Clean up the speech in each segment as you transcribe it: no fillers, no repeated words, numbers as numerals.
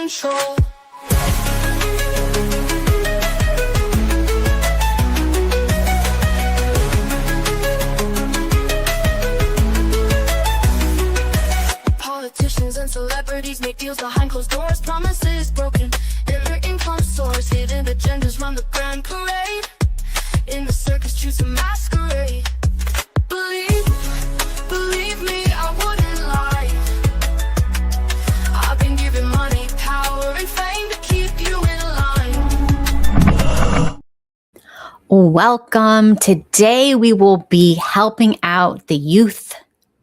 control. Politicians and celebrities make deals behind closed doors, promises broken, and their income soars. Hidden agendas run the grand parade. In the circus, choose a masquerade. Believe me, I wouldn't lie. I've been given money, power, and fame to keep you in line. Welcome. Today we will be helping out the youth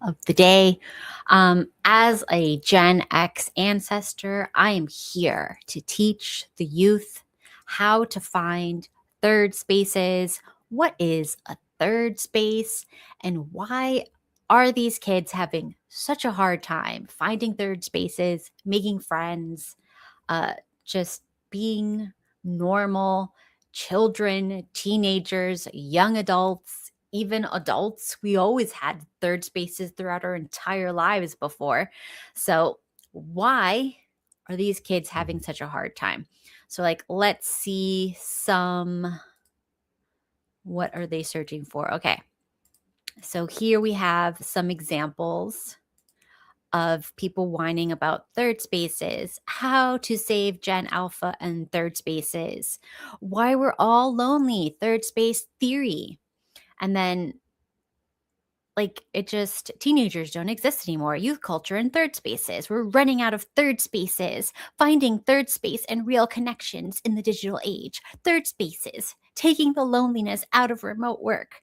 of the day. As a Gen X ancestor, I am here to teach the youth how to find third spaces. What is a third space, and why are these kids having such a hard time finding third spaces, making friends, just being normal children, teenagers, young adults, even adults? We always had third spaces throughout our entire lives before. So why are these kids having such a hard time? So let's see what are they searching for? Okay. So here we have some examples of people whining about third spaces, how to save Gen Alpha and third spaces, why we're all lonely, third space theory. And then teenagers don't exist anymore. Youth culture and third spaces. We're running out of third spaces. Finding third space and real connections in the digital age. Third spaces. Taking the loneliness out of remote work.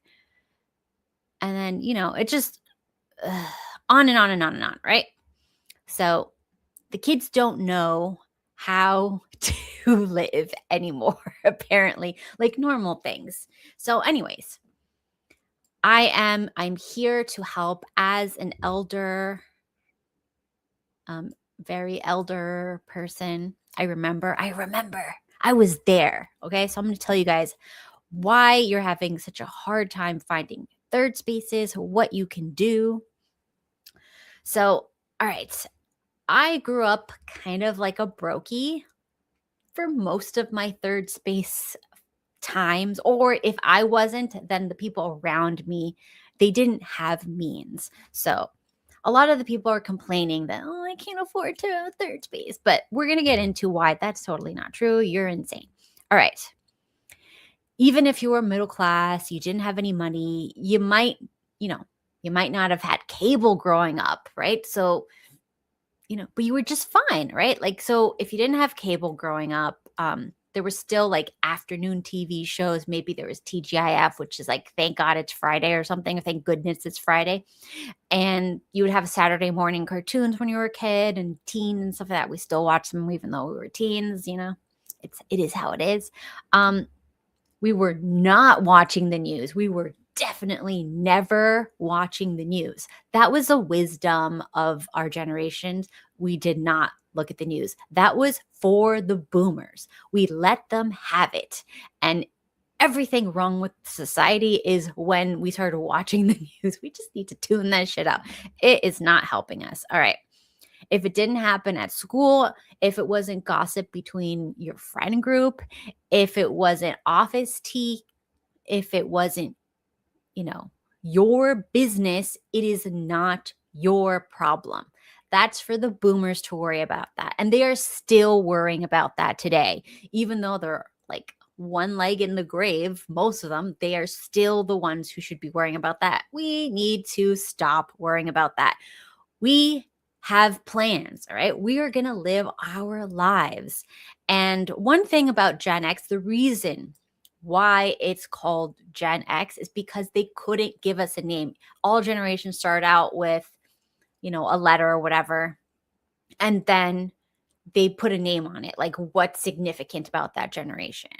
And then, it just on and on and on and on, right? So the kids don't know how to live anymore, apparently, like normal things. So anyways, I'm here to help as an elder, very elder person. I remember, I was there. Okay. So I'm going to tell you guys why you're having such a hard time finding third spaces, what you can do. So, all right. I grew up kind of like a brokey for most of my third space times, or if I wasn't, then the people around me, they didn't have means. So a lot of the people are complaining that, oh, I can't afford to have a third space, but we're going to get into why that's totally not true. You're insane. All right. Even if you were middle class, you didn't have any money, you might not have had cable growing up, right? So, but you were just fine, right? So if you didn't have cable growing up, there was still afternoon TV shows. Maybe there was TGIF, which is thank God it's Friday or something. Thank goodness it's Friday. And you would have Saturday morning cartoons when you were a kid and teen and stuff like that. We still watch them even though we were teens, it is how it is. We were not watching the news. We were definitely never watching the news. That was a wisdom of our generations. We did not look at the news. That was for the boomers. We let them have it. And everything wrong with society is when we started watching the news. We just need to tune that shit out. It is not helping us. All right. If it didn't happen at school, if it wasn't gossip between your friend group, if it wasn't office tea, if it wasn't, your business, it is not your problem. That's for the boomers to worry about that. And they are still worrying about that today, even though they're one leg in the grave, most of them, they are still the ones who should be worrying about that. We need to stop worrying about that. We have plans, all right? We are going to live our lives. And one thing about Gen X, the reason why it's called Gen X is because they couldn't give us a name. All generations start out with, a letter or whatever, and then they put a name on it, what's significant about that generation.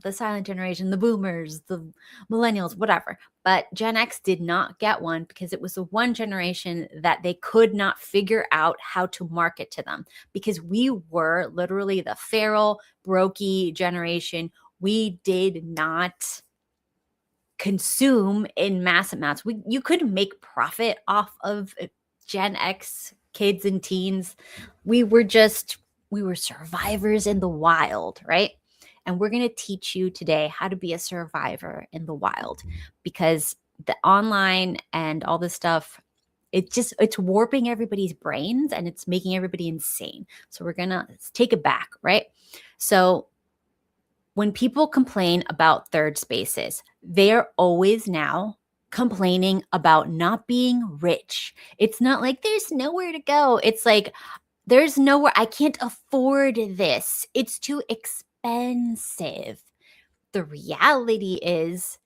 The silent generation, the boomers, the millennials, whatever. But Gen X did not get one because it was the one generation that they could not figure out how to market to them, because we were literally the feral, brokey generation. We did not consume in mass amounts. You could make profit off of Gen X kids and teens. We were just we were survivors in the wild, right? And we're going to teach you today how to be a survivor in the wild, because the online and all this stuff, it's warping everybody's brains and it's making everybody insane. So we're going to take it back, right? So when people complain about third spaces, they're always now complaining about not being rich. It's not like there's nowhere to go. It's like there's nowhere, I can't afford this. It's too expensive. The reality is,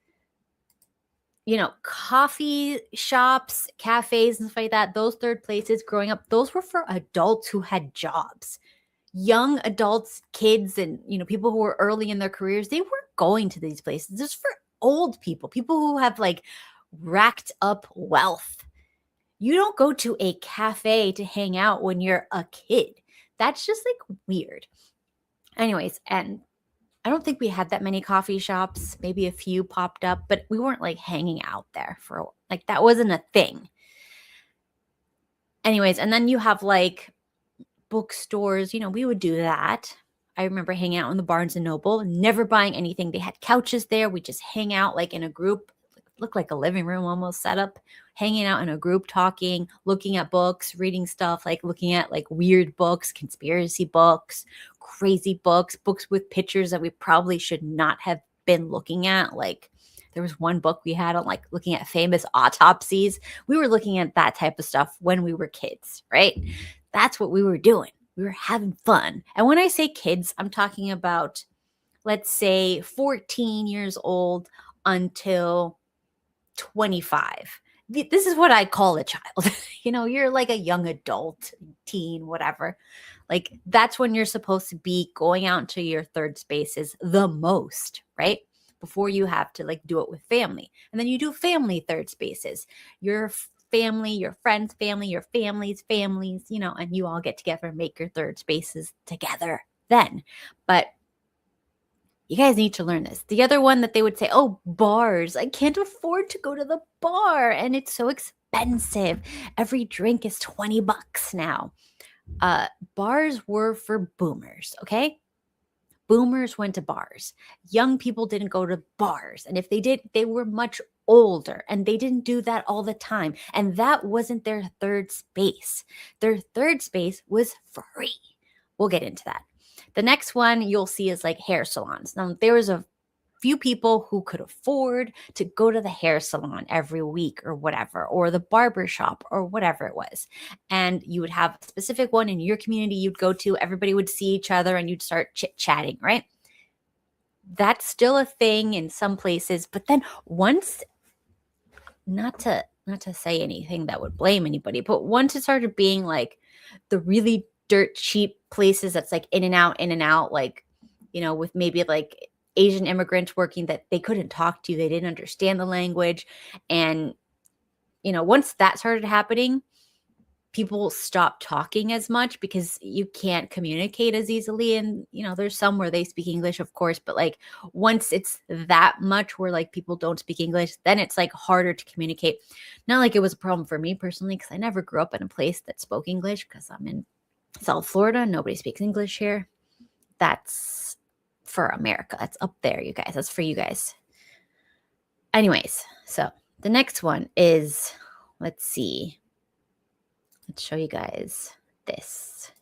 coffee shops, cafes, and stuff like that, those third places growing up, those were for adults who had jobs. Young adults, kids, and people who were early in their careers, they weren't going to these places. This is for old people who have like racked up wealth. You don't go to a cafe to hang out when you're a kid. That's just like weird. Anyways, and I don't think we had that many coffee shops. Maybe a few popped up, but we weren't like hanging out there for like, that wasn't a thing. Anyways, and then you have like bookstores, we would do that. I remember hanging out in the Barnes and Noble, never buying anything. They had couches there. We just hang out like in a group, looked like a living room almost set up, hanging out in a group, talking, looking at books, reading stuff, like looking at like weird books, conspiracy books, crazy books with pictures that we probably should not have been looking at. Like there was one book we had on like looking at famous autopsies. We were looking at that type of stuff when we were kids, right? That's what we were doing. We were having fun. And when I say kids, I'm talking about, let's say 14 years old until 25. This is what I call a child. You're like a young adult, teen, whatever. Like that's when you're supposed to be going out into your third spaces the most, right? Before you have to like do it with family. And then you do family third spaces. Your family, your friends' family, your family's families, and you all get together and make your third spaces together then. But you guys need to learn this. The other one that they would say, oh, bars. I can't afford to go to the bar and it's so expensive. Every drink is $20 now. Bars were for boomers, okay? Boomers went to bars. Young people didn't go to bars. And if they did, they were much older and they didn't do that all the time. And that wasn't their third space. Their third space was free. We'll get into that. The next one you'll see is like hair salons. Now, there was a few people who could afford to go to the hair salon every week or whatever, or the barber shop or whatever it was. And you would have a specific one in your community you'd go to. Everybody would see each other and you'd start chit-chatting, right? That's still a thing in some places. But then once, not to say anything that would blame anybody, but once it started being like the really dirt cheap places that's like in and out, like, with maybe like Asian immigrants working that they couldn't talk to you, they didn't understand the language. And, once that started happening, people stopped talking as much because you can't communicate as easily. And, there's some where they speak English, of course, but like once it's that much where like people don't speak English, then it's like harder to communicate. Not like it was a problem for me personally, because I never grew up in a place that spoke English because I'm in South Florida. Nobody speaks English here. That's for America. That's up there, you guys. That's for you guys. Anyways, so the next one is, let's see. Let's show you guys this.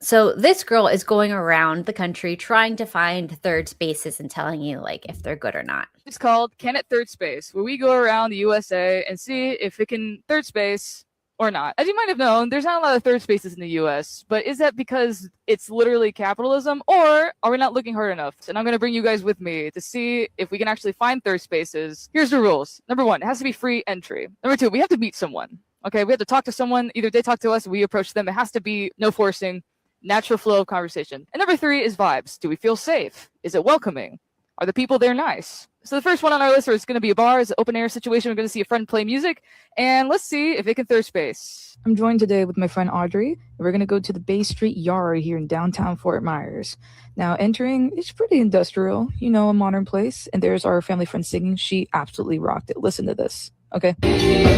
So this girl is going around the country trying to find third spaces and telling you like if they're good or not. It's called Can It Third Space, where we go around the USA and see if it can third space or not. As you might have known, there's not a lot of third spaces in the US, but is that because it's literally capitalism, or are we not looking hard enough? And I'm going to bring you guys with me to see if we can actually find third spaces. Here's the rules. Number 1, it has to be free entry. Number 2, we have to meet someone. Okay, we have to talk to someone. Either they talk to us, we approach them. It has to be no forcing, natural flow of conversation. And number 3 is vibes. Do we feel safe? Is it welcoming? Are the people there nice? So the first one on our list is going to be a bar. It's an open air situation. We're going to see a friend play music, and let's see if it can third space. I'm joined today with my friend Audrey, and we're going to go to the Bay Street Yard here in downtown Fort Myers. Now, entering, it's pretty industrial, a modern place, and there's our family friend singing. She absolutely rocked it. Listen to this. Okay.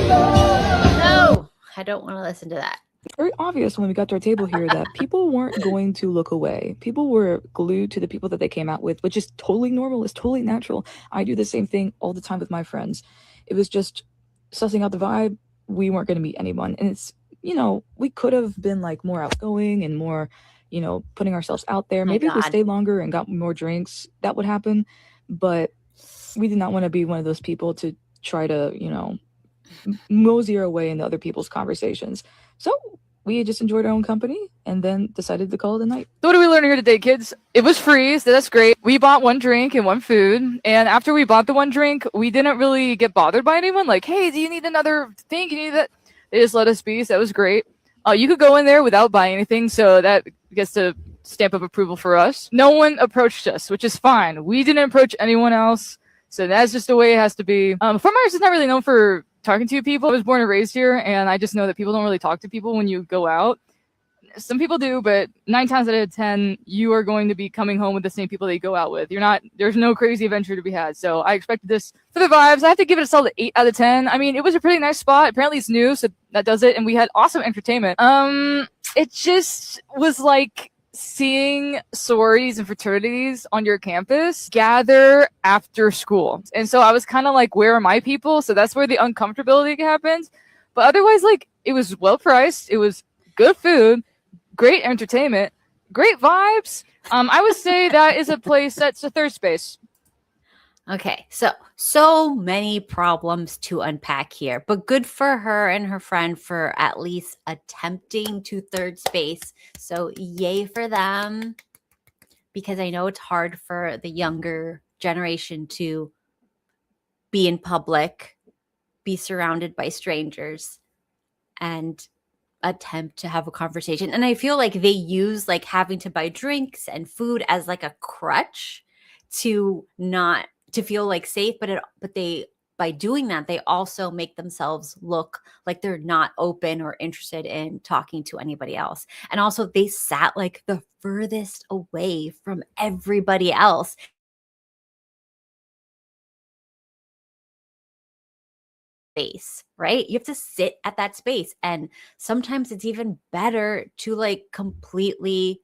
No, I don't want to listen to that. Very obvious when we got to our table here that people weren't going to look away. People were glued to the people that they came out with, which is totally normal. It's totally natural. I do the same thing all the time with my friends. It was just sussing out the vibe. We weren't going to meet anyone. And it's, we could have been like more outgoing and more, putting ourselves out there. My Maybe if we God. stayed longer and got more drinks, that would happen. But we did not want to be one of those people to try to, mosey our way into other people's conversations. So we just enjoyed our own company and then decided to call it a night. So what are we learning here today, kids? It was free, so that's great. We bought one drink and one food. And after we bought the one drink, we didn't really get bothered by anyone. Like, hey, do you need another thing? You need that? They just let us be, so that was great. You could go in there without buying anything, so that gets the stamp of approval for us. No one approached us, which is fine. We didn't approach anyone else, so that's just the way it has to be. Fort Myers is not really known for talking to people. I was born and raised here, and I just know that people don't really talk to people when you go out. Some people do, but 9 times out of 10, you are going to be coming home with the same people that you go out with. There's no crazy adventure to be had. So I expected this for the vibes. I have to give it a solid 8 out of 10. I mean, it was a pretty nice spot. Apparently it's new, so that does it. And we had awesome entertainment. It just was like seeing sororities and fraternities on your campus gather after school. And so I was kind of like, where are my people? So that's where the uncomfortability happens. But otherwise, like, it was well priced. It was good food, great entertainment, great vibes. I would say that is a place that's a third space. Okay, so many problems to unpack here, but good for her and her friend for at least attempting to third space. So yay for them, because I know it's hard for the younger generation to be in public, be surrounded by strangers, and attempt to have a conversation. And I feel like they use like having to buy drinks and food as like a crutch to feel like safe, but they, by doing that, they also make themselves look like they're not open or interested in talking to anybody else. And also they sat like the furthest away from everybody else. Space, right? You have to sit at that space. And sometimes it's even better to like completely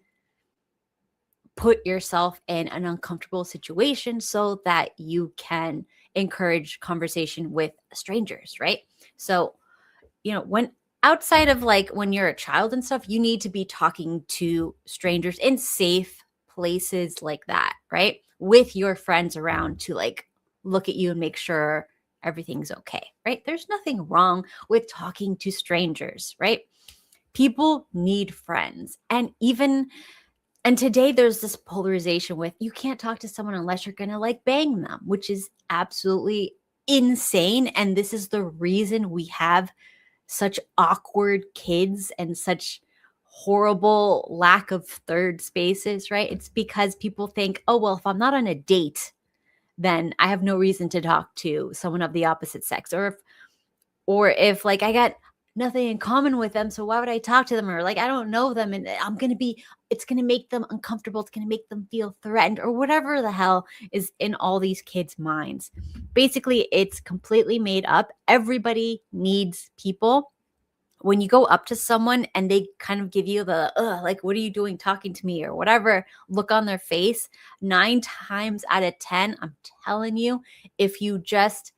put yourself in an uncomfortable situation so that you can encourage conversation with strangers, right? So, when outside of like when you're a child and stuff, you need to be talking to strangers in safe places like that, right? With your friends around to like look at you and make sure everything's okay, right? There's nothing wrong with talking to strangers, right? People need friends. And today there's this polarization with you can't talk to someone unless you're going to like bang them, which is absolutely insane. And this is the reason we have such awkward kids and such horrible lack of third spaces, right? It's because people think, oh, well, if I'm not on a date, then I have no reason to talk to someone of the opposite sex. Or if like I got nothing in common with them, so why would I talk to them? Or like I don't know them and it's going to make them uncomfortable. It's going to make them feel threatened or whatever the hell is in all these kids' minds. Basically, it's completely made up. Everybody needs people. When you go up to someone and they kind of give you the, like, what are you doing talking to me or whatever look on their face, 9 times out of 10, I'm telling you, if you just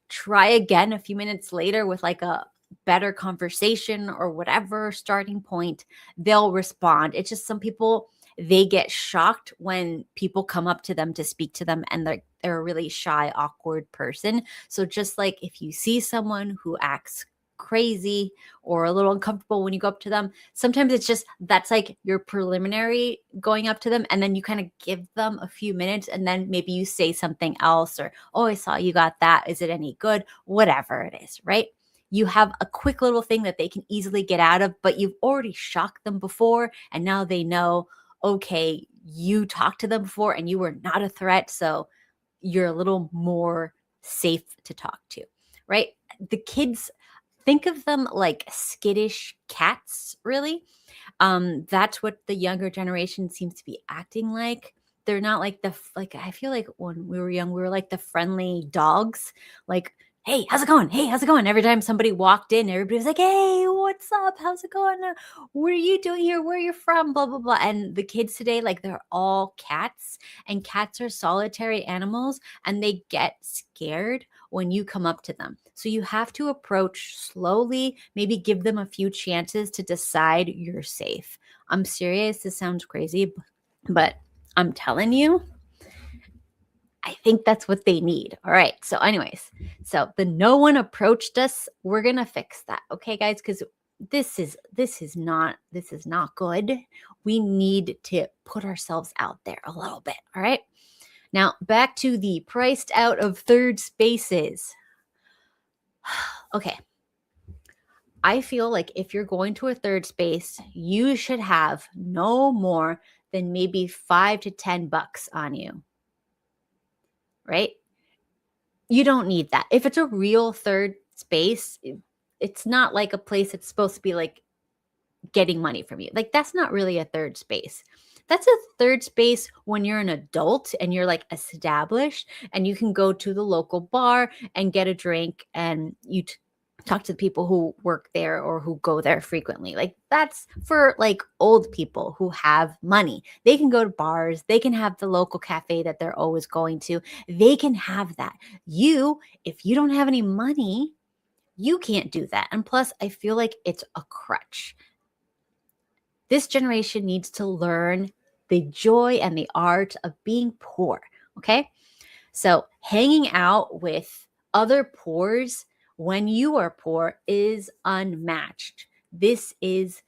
try again a few minutes later with like a better conversation or whatever starting point, they'll respond. It's just some people, they get shocked when people come up to them to speak to them and they're a really shy, awkward person. So just like if you see someone who acts crazy or a little uncomfortable when you go up to them, sometimes it's just that's like your preliminary going up to them, and then you kind of give them a few minutes and then maybe you say something else, or oh, I saw you got that, is it any good, whatever it is, right? You have a quick little thing that they can easily get out of, but you've already shocked them before and now they know, okay, you talked to them before and you were not a threat, so you're a little more safe to talk to, right? The kids, think of them like skittish cats, really. That's what the younger generation seems to be acting like. They're not like I feel like when we were young, we were like the friendly dogs. Like Hey, how's it going? Hey, how's it going? Every time somebody walked in, everybody was like, hey, what's up? How's it going? What are you doing here? Where are you from? Blah, blah, blah. And the kids today, like, they're all cats, and cats are solitary animals, and they get scared when you come up to them. So you have to approach slowly, maybe give them a few chances to decide you're safe. I'm serious. This sounds crazy, but I'm telling you, I think that's what they need. All right. So, anyways, so the no one approached us. We're gonna fix that, okay, guys? Because this is not good. We need to put ourselves out there a little bit. All right. Now back to the priced out of third spaces. Okay. I feel like if you're going to a third space, you should have no more than maybe $5 to $10 on you. Right? You don't need that. If it's a real third space, it's not like a place that's supposed to be like getting money from you. Like, that's not really a third space. That's a third space when you're an adult and you're like established and you can go to the local bar and get a drink and you talk to the people who work there or who go there frequently. Like, that's for like old people who have money. They can go to bars. They can have the local cafe that they're always going to. They can have that. If you don't have any money, you can't do that. And plus, I feel like it's a crutch. This generation needs to learn the joy and the art of being poor. Okay. So hanging out with other poors when you are poor is unmatched. This is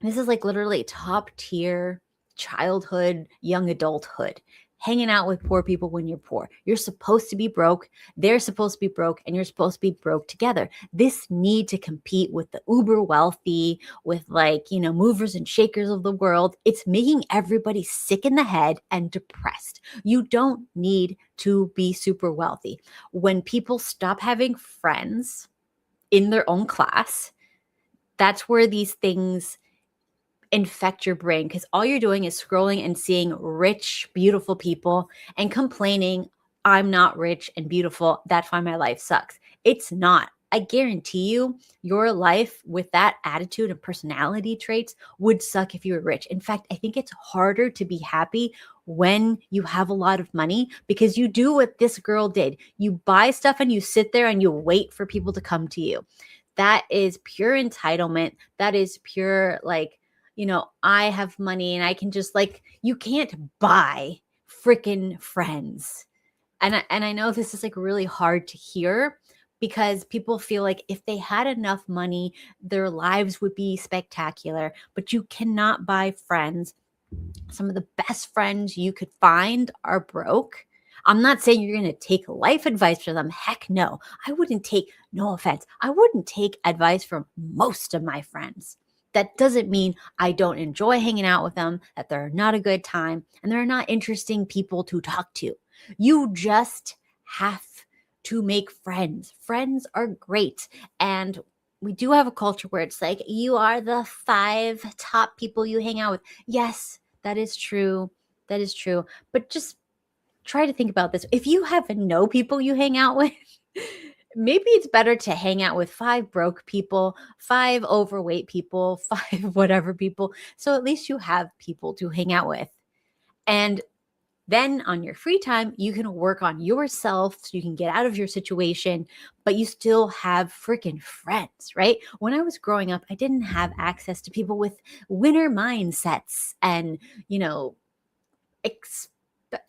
like literally top tier childhood, young adulthood. Hanging out with poor people when you're poor. You're supposed to be broke. They're supposed to be broke, and you're supposed to be broke together. This need to compete with the uber wealthy, with like, movers and shakers of the world. It's making everybody sick in the head and depressed. You don't need to be super wealthy. When people stop having friends in their own class, that's where these things infect your brain, because all you're doing is scrolling and seeing rich, beautiful people and complaining, I'm not rich and beautiful. That's why my life sucks. It's not. I guarantee you, your life with that attitude and personality traits would suck if you were rich. In fact, I think it's harder to be happy when you have a lot of money, because you do what this girl did. You buy stuff and you sit there and you wait for people to come to you. That is pure entitlement. That is pure, like, I have money and I can just, like, you can't buy freaking friends. And I know this is like really hard to hear, because people feel like if they had enough money, their lives would be spectacular, but you cannot buy friends. Some of the best friends you could find are broke. I'm not saying you're going to take life advice from them. Heck no. No offense, I wouldn't take advice from most of my friends. That doesn't mean I don't enjoy hanging out with them, that they're not a good time, and they're not interesting people to talk to. You just have to make friends. Friends are great. And we do have a culture where it's like, you are the 5 top people you hang out with. Yes, that is true. That is true. But just try to think about this. If you have no people you hang out with, maybe it's better to hang out with 5 broke people, 5 overweight people, 5 whatever people. So at least you have people to hang out with. And then on your free time, you can work on yourself so you can get out of your situation, but you still have freaking friends, right? When I was growing up, I didn't have access to people with winner mindsets and,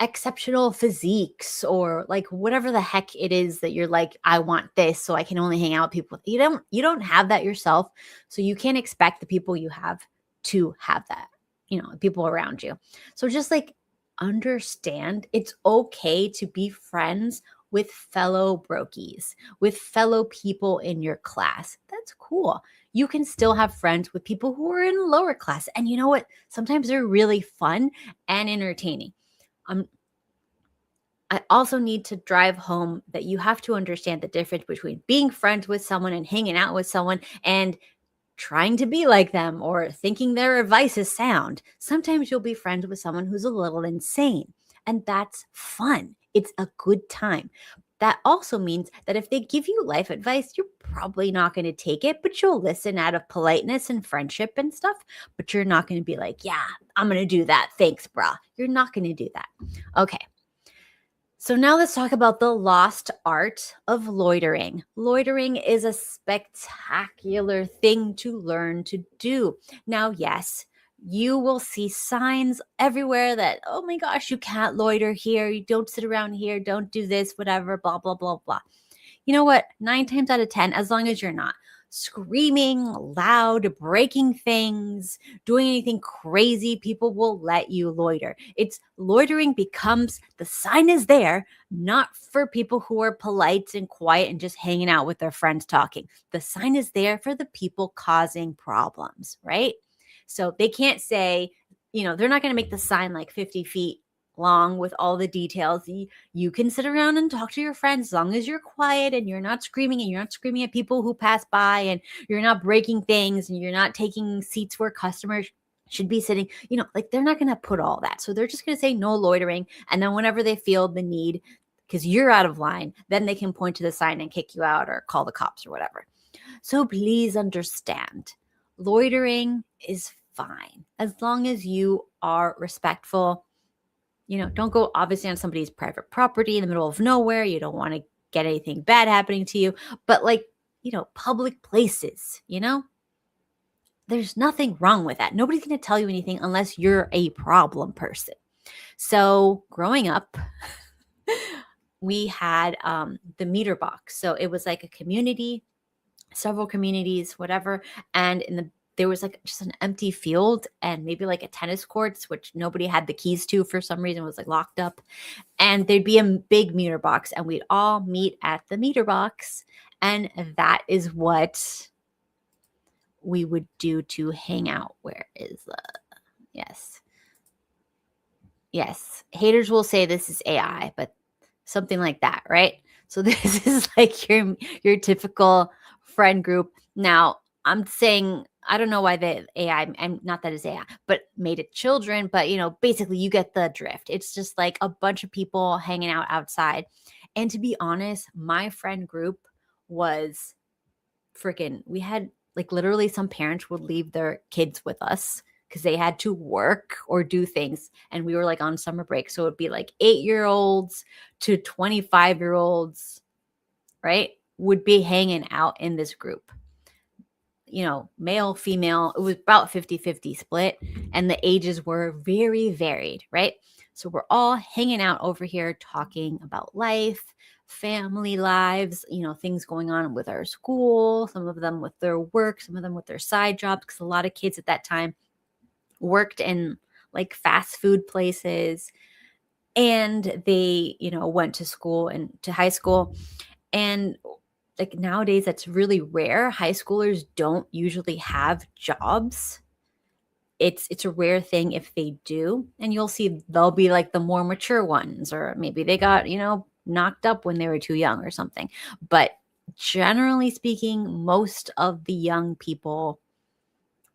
exceptional physiques, or like whatever the heck it is that you're like, I want this, so I can only hang out with people. You don't have that yourself, so you can't expect the people you have to have that, people around you. So just like understand it's okay to be friends with fellow brokies, with fellow people in your class. That's cool. You can still have friends with people who are in lower class, and you know what? Sometimes they're really fun and entertaining. I also need to drive home that you have to understand the difference between being friends with someone and hanging out with someone and trying to be like them or thinking their advice is sound. Sometimes you'll be friends with someone who's a little insane, and that's fun. It's a good time. that also means that if they give you life advice, you're probably not going to take it, but you'll listen out of politeness and friendship and stuff. But you're not going to be like, yeah, I'm going to do that. Thanks, brah. You're not going to do that. Okay. So now let's talk about the lost art of loitering. Loitering is a spectacular thing to learn to do. Now, yes, you will see signs everywhere that, oh my gosh, you can't loiter here. You don't sit around here. Don't do this, whatever, blah, blah, blah, blah. You know what? 9 times out of 10, as long as you're not screaming loud, breaking things, doing anything crazy, people will let you loiter. It's loitering becomes the sign is there, not for people who are polite and quiet and just hanging out with their friends talking. The sign is there for the people causing problems, right? So they can't say, they're not going to make the sign like 50 feet long with all the details. You can sit around and talk to your friends as long as you're quiet and you're not screaming and you're not screaming at people who pass by and you're not breaking things and you're not taking seats where customers should be sitting. They're not going to put all that. So they're just going to say no loitering. And then whenever they feel the need, because you're out of line, then they can point to the sign and kick you out or call the cops or whatever. So please understand, loitering is fine as long as you are respectful. Don't go obviously on somebody's private property in the middle of nowhere. You don't want to get anything bad happening to you. But public places, there's nothing wrong with that. Nobody's going to tell you anything unless you're a problem person. So growing up, we had the meter box. So it was like a community, several communities, whatever. And there was just an empty field and maybe like a tennis courts, which nobody had the keys to for some reason, was locked up. And there'd be a big meter box and we'd all meet at the meter box. And that is what we would do to hang out. Where is yes. Yes. Haters will say this is AI, but something like that, right? So this is like your typical friend group. Now, I'm saying, I don't know why the AI, and not that it's AI, but made it children. But, basically you get the drift. It's just like a bunch of people hanging out outside. And to be honest, my friend group was we had literally some parents would leave their kids with us because they had to work or do things. And we were on summer break. So it'd be 8-year-olds to 25-year-olds, right? Would be hanging out in this group. Male, female, it was about 50-50 split. And the ages were very varied, right? So we're all hanging out over here talking about life, family lives, things going on with our school, some of them with their work, some of them with their side jobs, because a lot of kids at that time worked in fast food places. And they, went to school and to high school. And nowadays, that's really rare. High schoolers don't usually have jobs. It's a rare thing if they do. And you'll see they'll be the more mature ones, or maybe they got, knocked up when they were too young or something. But generally speaking, most of the young people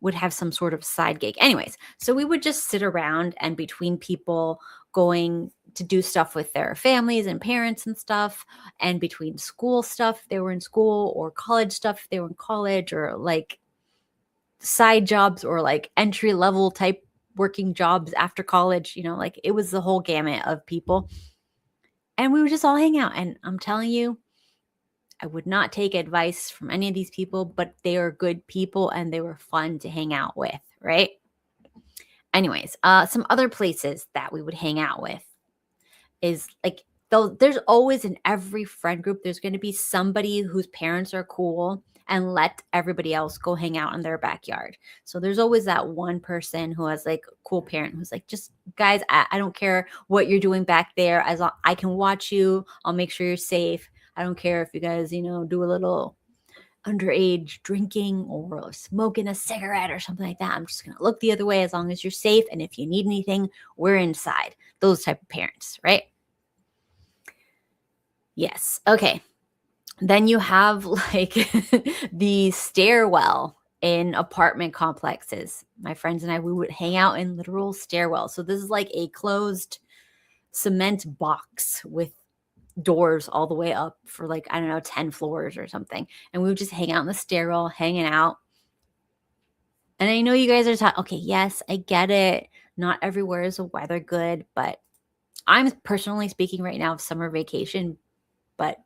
would have some sort of side gig. Anyways, so we would just sit around and between people going to do stuff with their families and parents and stuff, and between school stuff, they were in school, or college stuff, they were in college, or side jobs, or entry level type working jobs after college, it was the whole gamut of people. And we would just all hang out. And I'm telling you, I would not take advice from any of these people, but they are good people and they were fun to hang out with, right? Anyways, some other places that we would hang out with is there's always in every friend group, there's going to be somebody whose parents are cool and let everybody else go hang out in their backyard. So there's always that one person who has a cool parent who's just, guys, I don't care what you're doing back there. As long I can watch you, I'll make sure you're safe. I don't care if you guys, do a little underage drinking or smoking a cigarette or something like that. I'm just going to look the other way as long as you're safe. And if you need anything, we're inside. Those type of parents, right? Yes. Okay. Then you have the stairwell in apartment complexes. My friends and I, we would hang out in literal stairwells. So this is a closed cement box with doors all the way up for like, I don't know, 10 floors or something. And we would just hang out in the stairwell, hanging out. And I know you guys are talking, okay, yes, I get it. Not everywhere is the weather good, but I'm personally speaking right now of summer vacation, but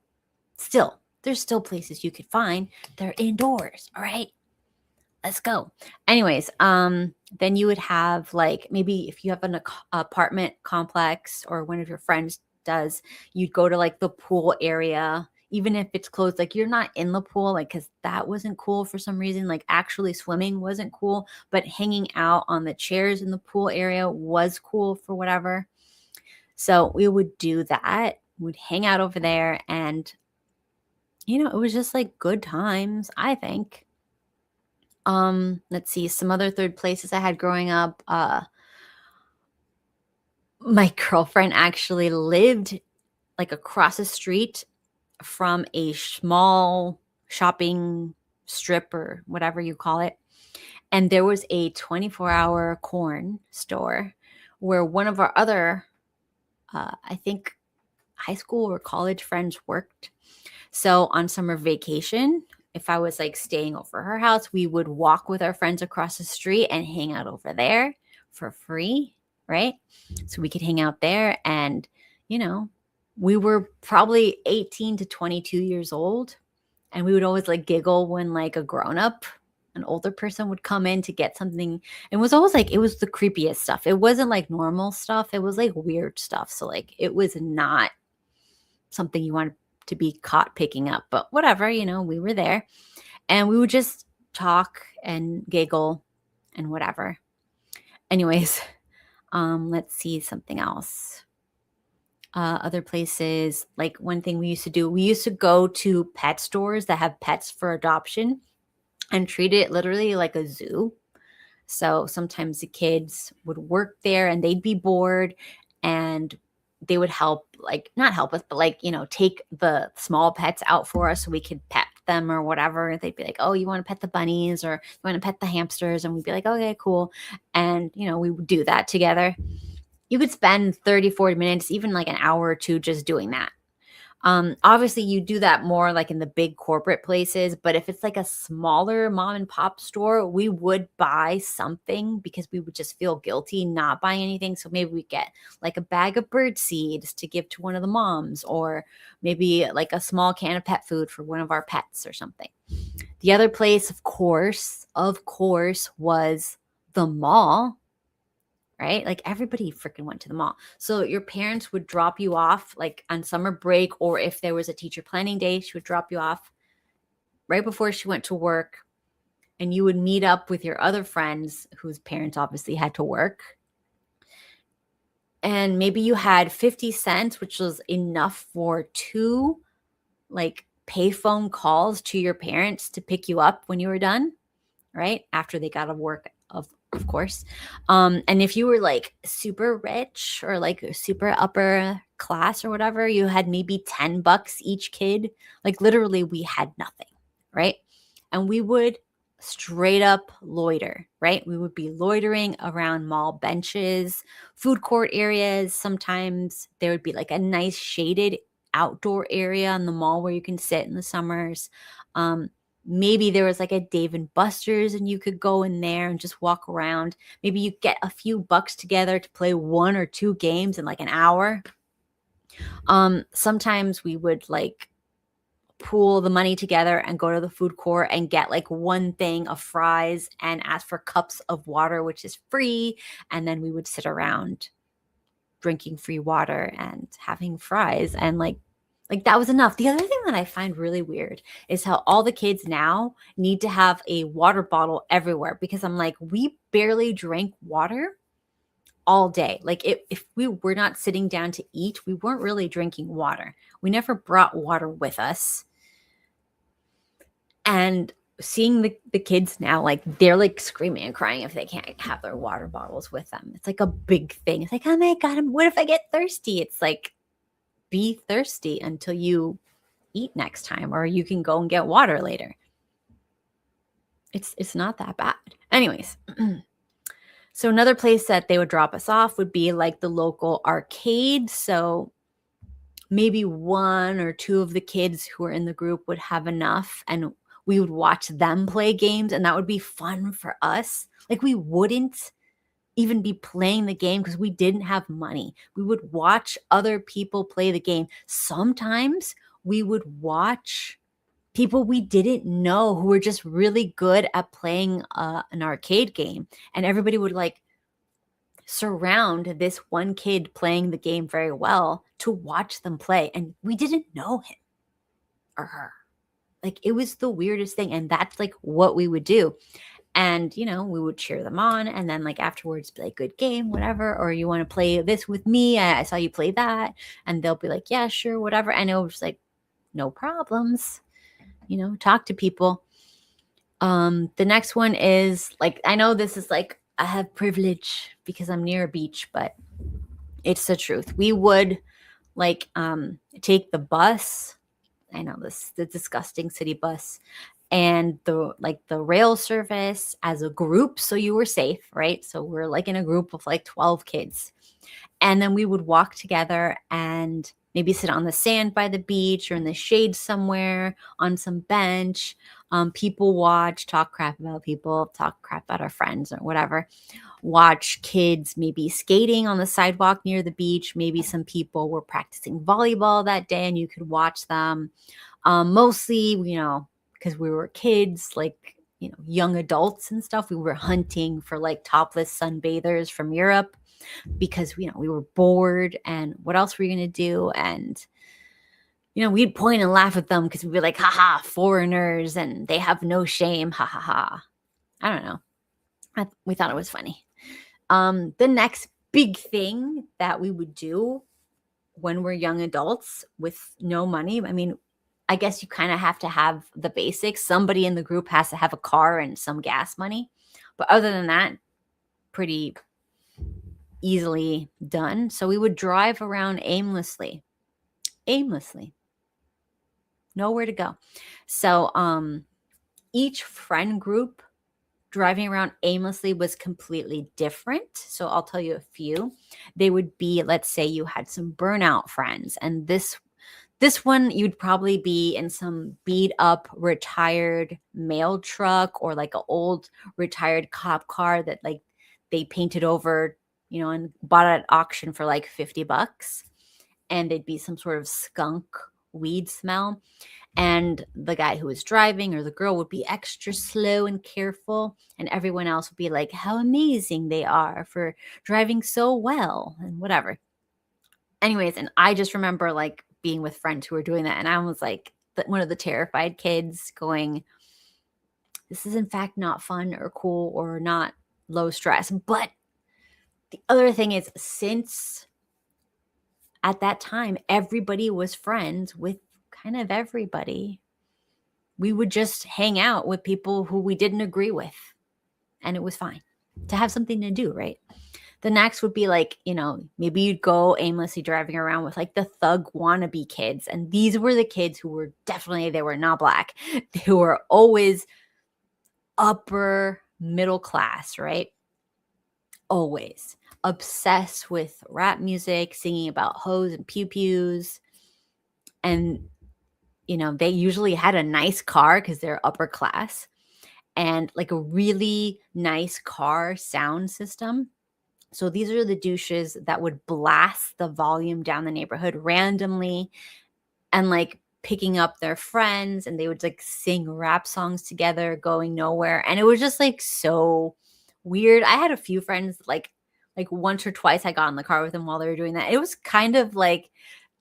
still, there's still places you could find. They're indoors. All right. Let's go. Anyways, then you would have like, maybe if you have an apartment complex or one of your friends does, you'd go to like the pool area, even if it's closed, like you're not in the pool, like, cause that wasn't cool for some reason, like actually swimming wasn't cool, but hanging out on the chairs in the pool area was cool for whatever. So we would do that. We'd hang out over there, and it was just like good times, I think. Let's see, some other third places I had growing up. My girlfriend actually lived like across the street from a small shopping strip or whatever you call it. And there was a 24-hour corn store where one of our other, I think, high school or college friends worked. So on summer vacation, if I was like staying over her house, we would walk with our friends across the street and hang out over there for free, right? So we could hang out there, and, we were probably 18 to 22 years old, and we would always like giggle when like a grown-up, an older person would come in to get something. It was always like, it was the creepiest stuff. It wasn't like normal stuff. It was like weird stuff. So like, it was not something you want to be caught picking up, but whatever, we were there, and we would just talk and giggle and whatever. Anyways, let's see something else. Other places, like one thing we used to do, we used to go to pet stores that have pets for adoption and treat it literally like a zoo. So sometimes the kids would work there and they'd be bored, and they would help, like not help us, but like, take the small pets out for us so we could pet them or whatever. They'd be like, oh, you want to pet the bunnies or you want to pet the hamsters? And we'd be like, okay, cool. And, we would do that together. You could spend 30, 40 minutes, even like an hour or two just doing that. Obviously you do that more like in the big corporate places, but if it's like a smaller mom and pop store, we would buy something because we would just feel guilty not buying anything. So maybe we get like a bag of bird seeds to give to one of the moms, or maybe like a small can of pet food for one of our pets or something. The other place, of course, was the mall. Right? Like everybody freaking went to the mall. So your parents would drop you off like on summer break, or if there was a teacher planning day, she would drop you off right before she went to work, and you would meet up with your other friends whose parents obviously had to work. And maybe you had 50 cents, which was enough for 2 like payphone calls to your parents to pick you up when you were done, right? After they got off work, of course. And if you were like super rich or like super upper class or whatever, you had maybe $10 each kid. Like literally we had nothing, right? And we would straight up loiter, right? We would be loitering around mall benches, food court areas. Sometimes there would be like a nice shaded outdoor area in the mall where you can sit in the summers. Maybe there was like a Dave and Buster's and you could go in there and just walk around. Maybe you get a few bucks together to play 1 or 2 games in like an hour. Sometimes we would like pool the money together and go to the food court and get like one thing of fries and ask for cups of water, which is free. And then we would sit around drinking free water and having fries, and like that was enough. The other thing that I find really weird is how all the kids now need to have a water bottle everywhere, because I'm like, we barely drank water all day. Like if we were not sitting down to eat, we weren't really drinking water. We never brought water with us. And seeing the kids now, like they're like screaming and crying if they can't have their water bottles with them. It's like a big thing. It's like, oh my God, what if I get thirsty? It's like, be thirsty until you eat next time, or you can go and get water later. It's not that bad. Anyways, so another place that they would drop us off would be like the local arcade. So maybe one or two of the kids who were in the group would have enough, and we would watch them play games, and that would be fun for us. Like, we wouldn't even be playing the game because we didn't have money. We would watch other people play the game. Sometimes we would watch people we didn't know who were just really good at playing an arcade game, and everybody would like surround this one kid playing the game very well to watch them play, and we didn't know him or her. Like, it was the weirdest thing, and that's like what we would do. And we would cheer them on, and then like afterwards be like, good game, whatever, or you want to play this with me, I saw you play that, and they'll be like, yeah, sure, whatever. And it was like, no problems, talk to people. The next one is like, I know this is like, I have privilege because I'm near a beach, but it's the truth. We would like take the bus. I know the disgusting city bus, and the rail service as a group, so you were safe, right? So we're like in a group of like 12 kids, and then we would walk together and maybe sit on the sand by the beach or in the shade somewhere on some bench. People watch, talk crap about people, talk crap about our friends or whatever. Watch kids maybe skating on the sidewalk near the beach. Maybe some people were practicing volleyball that day and you could watch them. Mostly, because we were kids, like, young adults and stuff, we were hunting for like topless sunbathers from Europe because, we were bored, and what else were you going to do? And, we'd point and laugh at them because we'd be like, haha, foreigners, and they have no shame. Ha ha ha. I don't know. We thought it was funny. The next big thing that we would do when we're young adults with no money, I mean, I guess you kind of have to have the basics. Somebody in the group has to have a car and some gas money. But other than that, pretty easily done. So we would drive around aimlessly. Nowhere to go. So each friend group driving around aimlessly was completely different. So I'll tell you a few. They would be, let's say you had some burnout friends, and this one you'd probably be in some beat up retired mail truck or like an old retired cop car that like they painted over, and bought at auction for like $50, and they'd be some sort of skunk weed smell. And the guy who was driving or the girl would be extra slow and careful. And everyone else would be like, how amazing they are for driving so well and whatever. Anyways, and I just remember like being with friends who were doing that. And I was like one of the terrified kids going, this is in fact not fun or cool or not low stress. But the other thing is, since at that time, everybody was friends with kind of everybody, we would just hang out with people who we didn't agree with. And it was fine to have something to do, right? The next would be like, maybe you'd go aimlessly driving around with like the thug wannabe kids. And these were the kids who were they were not black. They were always upper middle class, right? Always obsessed with rap music, singing about hoes and pew-pews. And, they usually had a nice car because they're upper class, and like a really nice car sound system. So these are the douches that would blast the volume down the neighborhood randomly and like picking up their friends, and they would like sing rap songs together going nowhere. And it was just like so weird. I had a few friends like once or twice I got in the car with them while they were doing that. It was kind of like,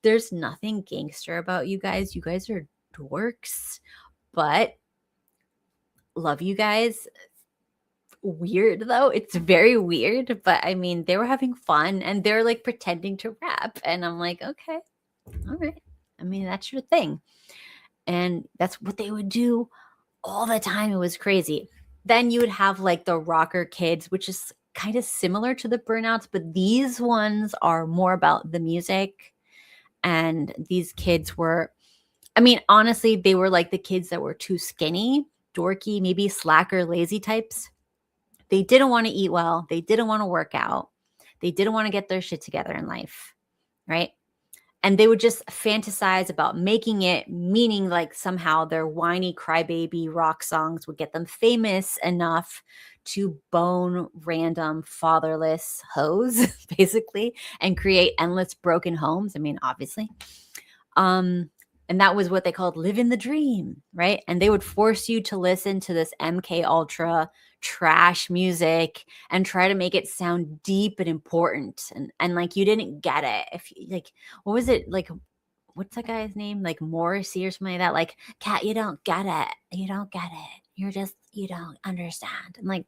there's nothing gangster about you guys. You guys are dorks, but love you guys. Weird though. It's very weird, but I mean, they were having fun and they're like pretending to rap. And I'm like, okay, all right. I mean, that's your thing. And that's what they would do all the time. It was crazy. Then you would have like the rocker kids, which is kind of similar to the burnouts, but these ones are more about the music. And these kids were, I mean, honestly, they were like the kids that were too skinny, dorky, maybe slacker, lazy types. They didn't want to eat well. They didn't want to work out. They didn't want to get their shit together in life, right? And they would just fantasize about making it, meaning like somehow their whiny crybaby rock songs would get them famous enough to bone random fatherless hoes, basically, and create endless broken homes. I mean, obviously. And that was what they called living the dream, right? And they would force you to listen to this MK Ultra trash music and try to make it sound deep and important. And like you didn't get it. If you, like, what was it like? What's that guy's name? Like Morrissey or something like that. Like, Cat, you don't get it. You don't get it. You don't understand. I'm like,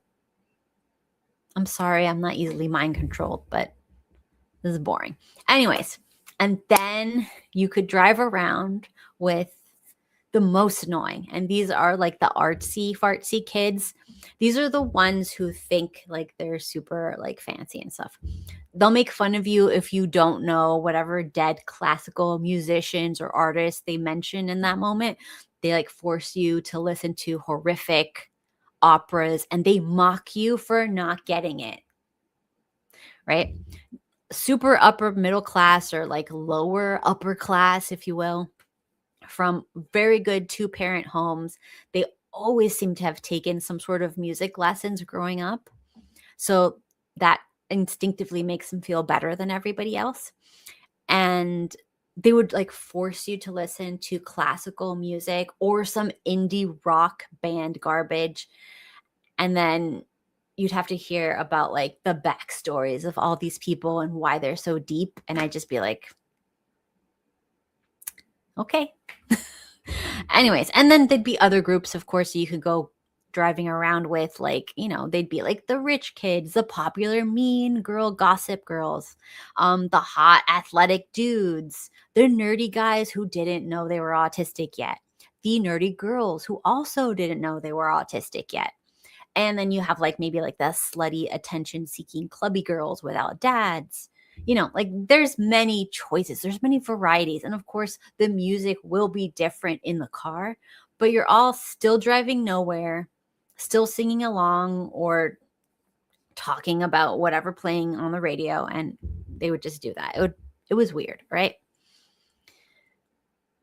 I'm sorry, I'm not easily mind controlled, but this is boring. Anyways, and then you could drive around with the most annoying. And these are like the artsy fartsy kids. These are the ones who think like they're super like fancy and stuff. They'll make fun of you if you don't know whatever dead classical musicians or artists they mention in that moment. They like force you to listen to horrific operas and they mock you for not getting it. Right? Super upper middle class or like lower upper class, if you will, from very good 2-parent homes, they always seem to have taken some sort of music lessons growing up. So that instinctively makes them feel better than everybody else. And they would like force you to listen to classical music or some indie rock band garbage. And then you'd have to hear about like the backstories of all these people and why they're so deep. And I'd just be like, okay. Anyways, and then there'd be other groups, of course, you could go driving around with, like, you know, they'd be like the rich kids, the popular mean girl gossip girls, the hot athletic dudes, the nerdy guys who didn't know they were autistic yet, the nerdy girls who also didn't know they were autistic yet. And then you have like maybe like the slutty attention seeking clubby girls without dads. You know, like there's many choices, there's many varieties. And of course, the music will be different in the car, but you're all still driving nowhere, still singing along or talking about whatever playing on the radio. And they would just do that. It was weird, right?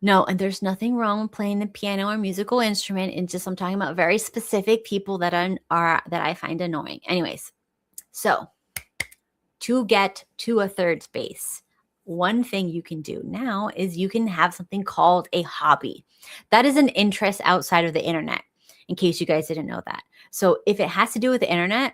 No, and there's nothing wrong with playing the piano or musical instrument. It's just I'm talking about very specific people that are that I find annoying. Anyways, so to get to a third space, one thing you can do now is you can have something called a hobby. That is an interest outside of the internet, in case you guys didn't know that. So if it has to do with the internet,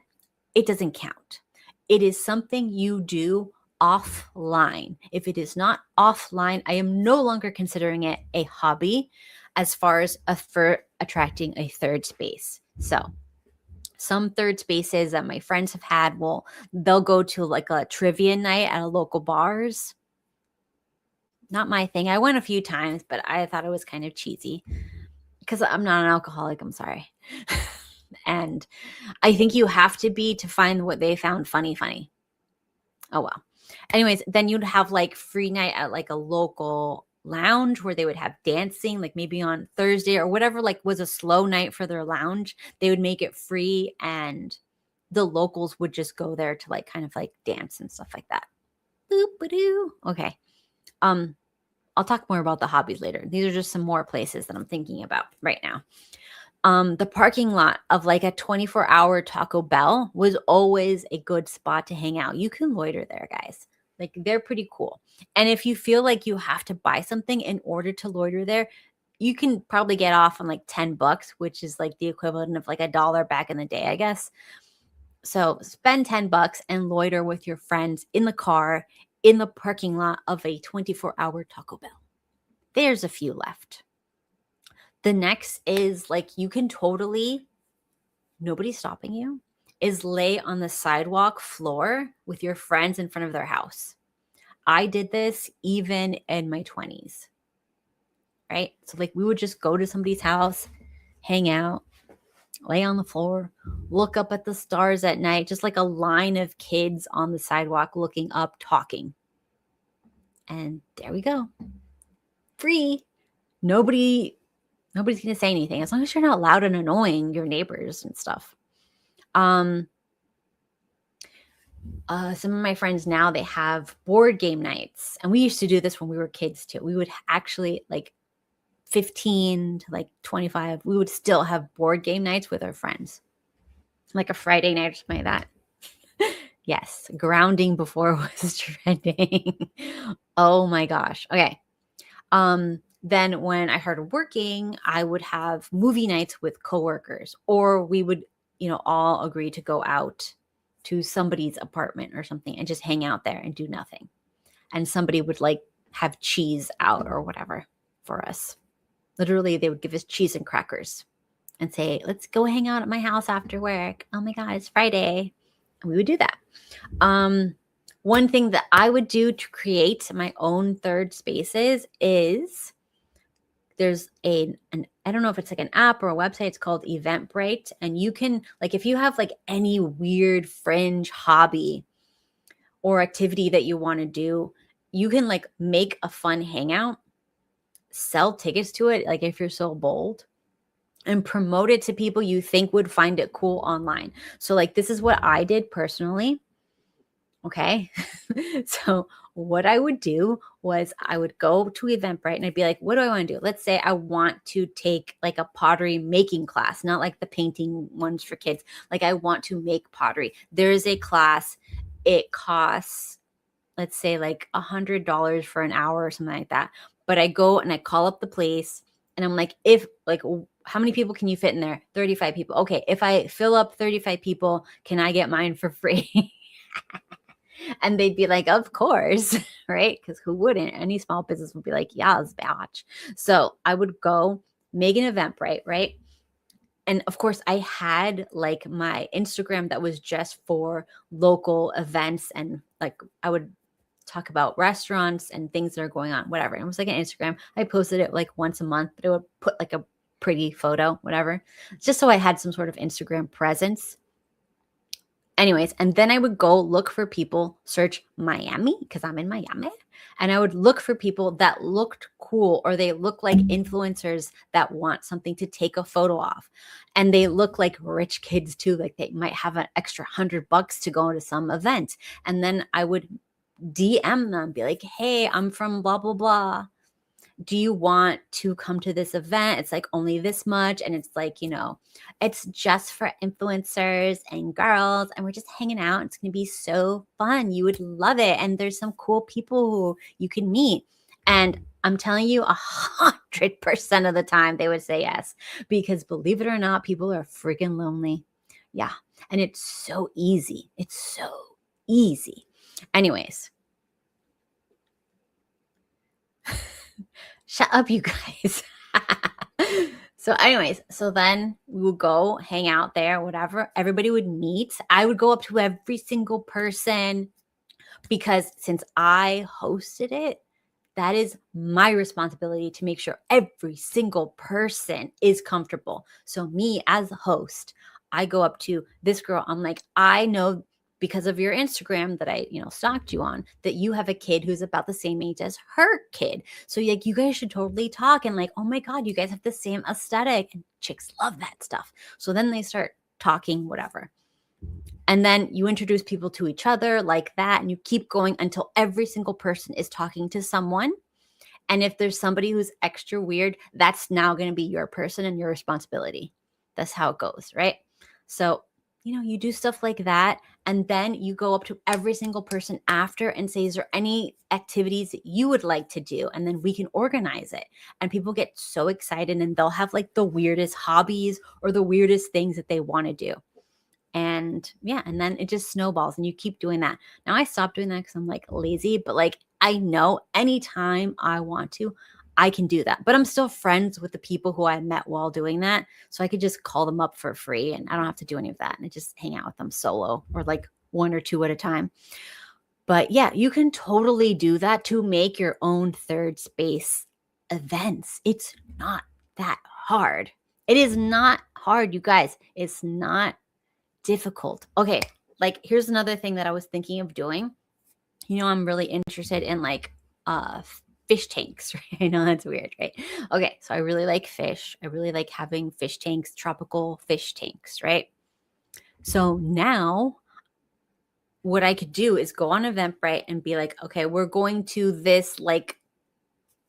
it doesn't count. It is something you do offline. If it is not offline, I am no longer considering it a hobby as far as for attracting a third space. So some third spaces that my friends have had, they'll go to like a trivia night at a local bars. Not my thing. I went a few times, but I thought it was kind of cheesy because I'm not an alcoholic. I'm sorry. And I think you have to be to find what they found funny. Oh, well. Anyways, then you'd have like free night at like a local lounge where they would have dancing, like maybe on Thursday or whatever, like was a slow night for their lounge. They would make it free and the locals would just go there to like kind of like dance and stuff like that. Boop-a-doo. Okay. I'll talk more about the hobbies later. These are just some more places that I'm thinking about right now. The parking lot of like a 24-hour Taco Bell was always a good spot to hang out. You can loiter there, guys. Like they're pretty cool. And if you feel like you have to buy something in order to loiter there, you can probably get off on like $10, which is like the equivalent of like $1 back in the day, I guess. So spend $10 and loiter with your friends in the car in the parking lot of a 24-hour Taco Bell. There's a few left. The next is like you can totally, nobody's stopping you, is lay on the sidewalk floor with your friends in front of their house. I did this even in my 20s, right? So like we would just go to somebody's house, hang out, lay on the floor, look up at the stars at night, just like a line of kids on the sidewalk looking up, talking. And there we go. Free. Nobody's going to say anything as long as you're not loud and annoying your neighbors and stuff. Some of my friends now, they have board game nights. And we used to do this when we were kids too. We would actually, like 15 to like 25, we would still have board game nights with our friends. Like a Friday night or something like that. Yes, grounding before was trending. Oh my gosh. Okay. Then when I started working, I would have movie nights with coworkers, or we would, all agree to go out to somebody's apartment or something and just hang out there and do nothing. And somebody would like have cheese out or whatever for us. Literally, they would give us cheese and crackers and say, let's go hang out at my house after work. Oh my God, it's Friday. And we would do that. One thing that I would do to create my own third spaces is there's I don't know if it's like an app or a website. It's called Eventbrite. And you can, like, if you have like any weird fringe hobby or activity that you want to do, you can like make a fun hangout, sell tickets to it, like if you're so bold, and promote it to people you think would find it cool online. So like this is what I did personally. Okay. So what I would do was I would go to Eventbrite and I'd be like, what do I want to do? Let's say I want to take like a pottery making class, not like the painting ones for kids. Like I want to make pottery. There is a class. It costs, let's say like $100 for an hour or something like that. But I go and I call up the place and I'm like, how many people can you fit in there? 35 people. Okay. If I fill up 35 people, can I get mine for free? And they'd be like, of course, right? Because who wouldn't? Any small business would be like, yeah, it's batch. So I would go make an Eventbrite, right? And of course, I had like my Instagram that was just for local events. And like I would talk about restaurants and things that are going on, whatever. And it was like an Instagram. I posted it like once a month, but it would put like a pretty photo, whatever, just so I had some sort of Instagram presence. Anyways, and then I would go look for people, search Miami, because I'm in Miami, and I would look for people that looked cool or they look like influencers that want something to take a photo of. And they look like rich kids too, like they might have an extra $100 to go to some event. And then I would DM them, be like, hey, I'm from blah, blah, blah. Do you want to come to this event? It's like only this much. And it's like, it's just for influencers and girls. And we're just hanging out. It's going to be so fun. You would love it. And there's some cool people who you can meet. And I'm telling you, 100% of the time they would say yes. Because believe it or not, people are freaking lonely. Yeah. And it's so easy. It's so easy. Anyways. Shut up, you guys. So anyways, so then we would go hang out there, whatever. Everybody would meet. I would go up to every single person because since I hosted it, that is my responsibility to make sure every single person is comfortable. So me as a host, I go up to this girl. I'm like, I know because of your Instagram that I, stalked you on, that you have a kid who's about the same age as her kid. So like, you guys should totally talk and like, oh my God, you guys have the same aesthetic. And chicks love that stuff. So then they start talking, whatever. And then you introduce people to each other like that. And you keep going until every single person is talking to someone. And if there's somebody who's extra weird, that's now going to be your person and your responsibility. That's how it goes, right? So you do stuff like that. And then you go up to every single person after and say, is there any activities that you would like to do? And then we can organize it. And people get so excited and they'll have like the weirdest hobbies or the weirdest things that they want to do. And yeah, and then it just snowballs and you keep doing that. Now I stopped doing that because I'm like lazy, but like I know anytime I want to, I can do that. But I'm still friends with the people who I met while doing that. So I could just call them up for free and I don't have to do any of that. And I just hang out with them solo or like one or two at a time. But yeah, you can totally do that to make your own third space events. It's not that hard. It is not hard, you guys. It's not difficult. Okay, like here's another thing that I was thinking of doing. I'm really interested in like fish tanks, right? I know that's weird, right? Okay, so I really like fish. I really like having fish tanks, tropical fish tanks, right? So now what I could do is go on Eventbrite and be like, okay, we're going to this like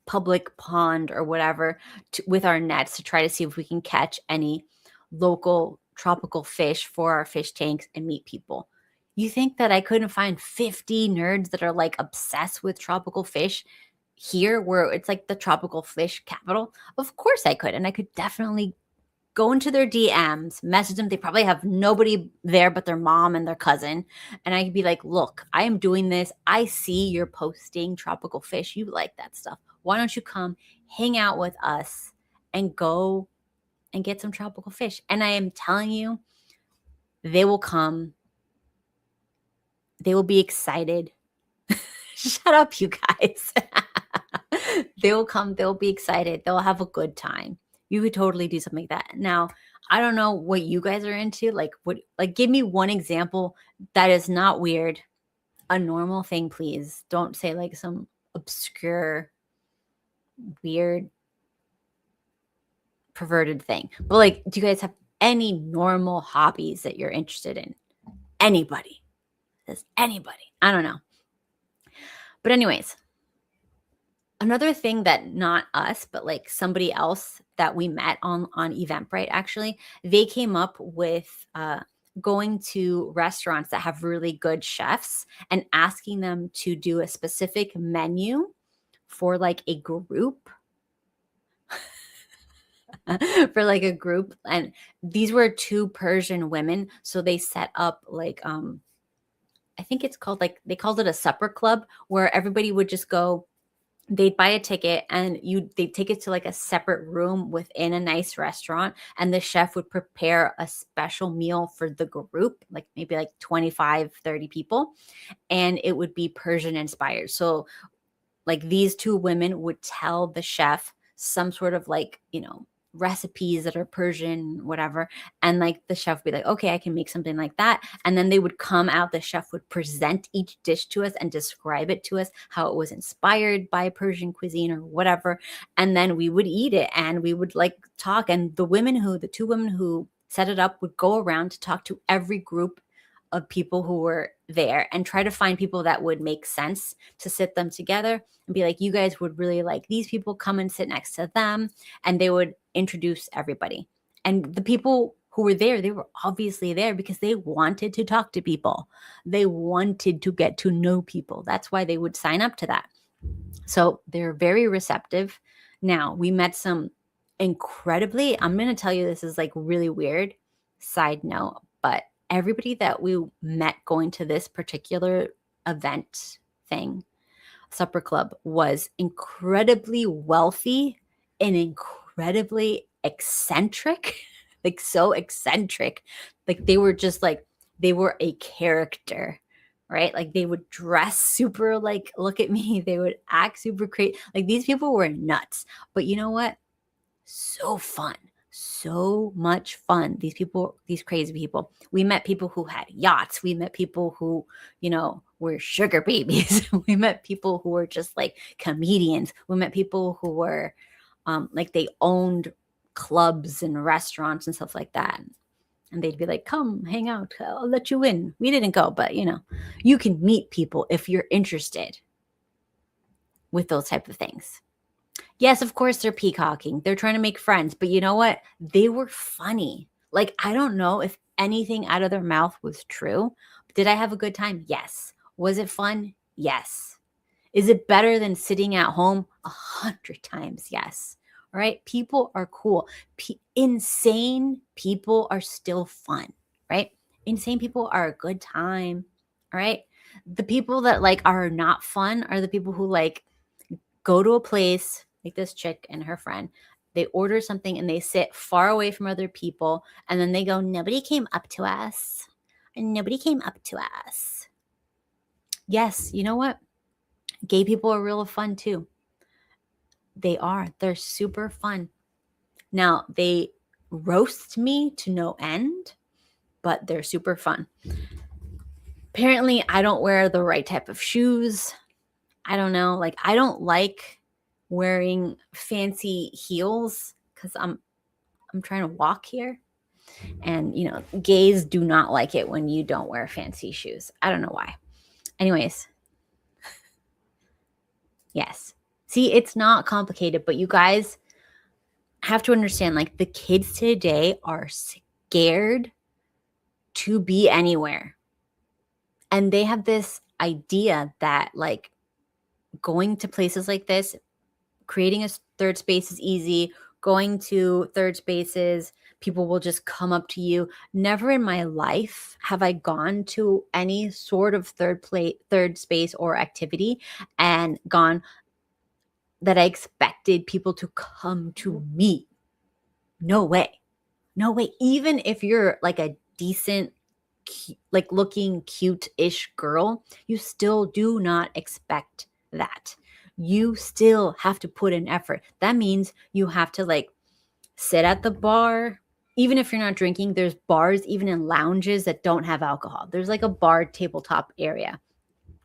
public pond or whatever with our nets to try to see if we can catch any local tropical fish for our fish tanks and meet people. You think that I couldn't find 50 nerds that are like obsessed with tropical fish here where it's like the tropical fish capital? Of course I could. And I could definitely go into their DMs, message them. They probably have nobody there but their mom and their cousin. And I could be like, look, I am doing this. I see you're posting tropical fish. You like that stuff. Why don't you come hang out with us and go and get some tropical fish? And I am telling you, they will come. They will be excited. Shut up, you guys. They will come. They'll be excited. They'll have a good time. You could totally do something like that. Now, I don't know what you guys are into. Like, give me one example that is not weird. A normal thing, please. Don't say like some obscure, weird, perverted thing. But like, do you guys have any normal hobbies that you're interested in? Anybody? Does anybody? I don't know. But anyways, another thing that not us, but like somebody else that we met on Eventbrite, actually, they came up with going to restaurants that have really good chefs and asking them to do a specific menu for like a group. For like a group. And these were 2 Persian women. So they set up like, I think it's called like, they called it a supper club where everybody would just go. They'd buy a ticket and they'd take it to like a separate room within a nice restaurant. And the chef would prepare a special meal for the group, like maybe like 25, 30 people. And it would be Persian inspired. So like these 2 women would tell the chef some sort of like, recipes that are Persian, whatever. And like the chef would be like, okay, I can make something like that. And then they would come out, the chef would present each dish to us and describe it to us, how it was inspired by Persian cuisine or whatever. And then we would eat it and we would like talk. And the 2 women who set it up would go around to talk to every group of people who were there and try to find people that would make sense to sit them together and be like, you guys would really like these people, come and sit next to them. And they would introduce everybody. And the people who were there, they were obviously there because they wanted to talk to people. They wanted to get to know people. That's why they would sign up to that. So they're very receptive. Now, we met some incredibly, I'm going to tell you, this is like really weird side note, but everybody that we met going to this particular event thing, supper club, was incredibly wealthy and incredibly eccentric, like so eccentric. Like they were just like, they were a character, right? Like they would dress super like, look at me. They would act super crazy. Like these people were nuts. But you know what? So fun. So much fun. These people, these crazy people. We met people who had yachts. We met people who, were sugar babies. We met people who were just like comedians. We met people who were like they owned clubs and restaurants and stuff like that. And they'd be like, come hang out. I'll let you in. We didn't go, but you can meet people if you're interested with those type of things. Yes, of course, they're peacocking. They're trying to make friends. But you know what? They were funny. Like, I don't know if anything out of their mouth was true. Did I have a good time? Yes. Was it fun? Yes. Is it better than sitting at home? 100 times yes. All right? People are cool. Insane people are still fun, right? Insane people are a good time, all right? The people that like are not fun are the people who like go to a place, like this chick and her friend, they order something and they sit far away from other people. And then they go, nobody came up to us. And nobody came up to us. Yes, you know what? Gay people are real fun too. They are. They're super fun. Now, they roast me to no end, but they're super fun. Apparently, I don't wear the right type of shoes. I don't know. Like, I don't like wearing fancy heels because I'm trying to walk here. And, gays do not like it when you don't wear fancy shoes. I don't know why. Anyways. Yes. See, it's not complicated, but you guys have to understand, like, the kids today are scared to be anywhere. And they have this idea that, like, going to places like this, creating a third space is easy. Going to third spaces, people will just come up to you. Never in my life have I gone to any sort of third space or activity and gone that I expected people to come to me. No way. No way. Even if you're like a decent, like looking cute-ish girl, you still do not expect that. You still have to put in effort. That means you have to like sit at the bar. Even if you're not drinking, there's bars even in lounges that don't have alcohol. There's like a bar tabletop area.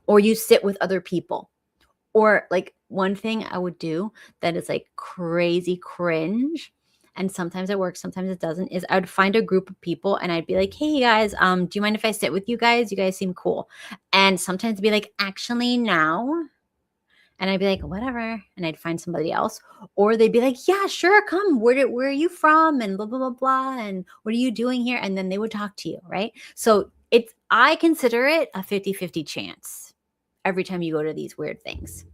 Or you sit with other people. Or like one thing I would do that is like crazy cringe, and sometimes it works, sometimes it doesn't, is I would find a group of people and I'd be like, hey guys, do you mind if I sit with you guys? You guys seem cool. And sometimes it'd be like, actually no. And I'd be like, whatever. And I'd find somebody else. Or they'd be like, yeah, sure, come. Where are you from? And blah, blah, blah, blah. And what are you doing here? And then they would talk to you, right? So I consider it a 50-50 chance every time you go to these weird things.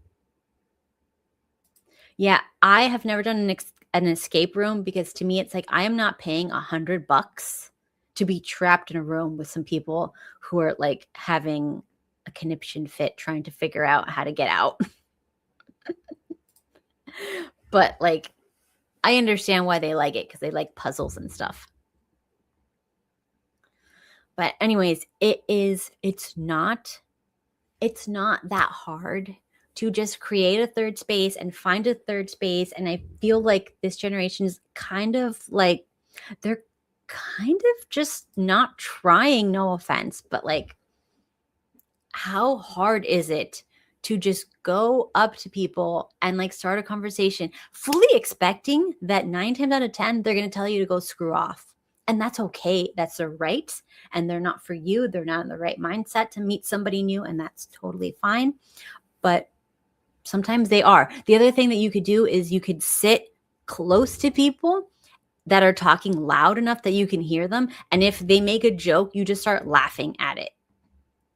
Yeah, I have never done an escape room because to me it's like I am not paying $100 to be trapped in a room with some people who are like having a conniption fit trying to figure out how to get out. But like I understand why they like it because they like puzzles and stuff. But anyways, it's not that hard to just create a third space and find a third space. And I feel like this generation is kind of like, they're kind of just not trying, no offense, but like, how hard is it to just go up to people and like start a conversation fully expecting that 9 times out of 10, they're going to tell you to go screw off. And that's okay. That's their right. And they're not for you. They're not in the right mindset to meet somebody new. And that's totally fine. But sometimes they are. The other thing that you could do is you could sit close to people that are talking loud enough that you can hear them. And if they make a joke, you just start laughing at it,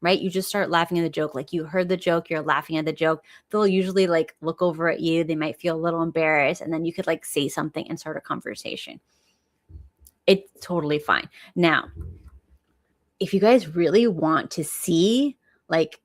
right? You just start laughing at the joke. Like you heard the joke, you're laughing at the joke. They'll usually like look over at you. They might feel a little embarrassed. And then you could like say something and start a conversation. It's totally fine. Now, if you guys really want to see like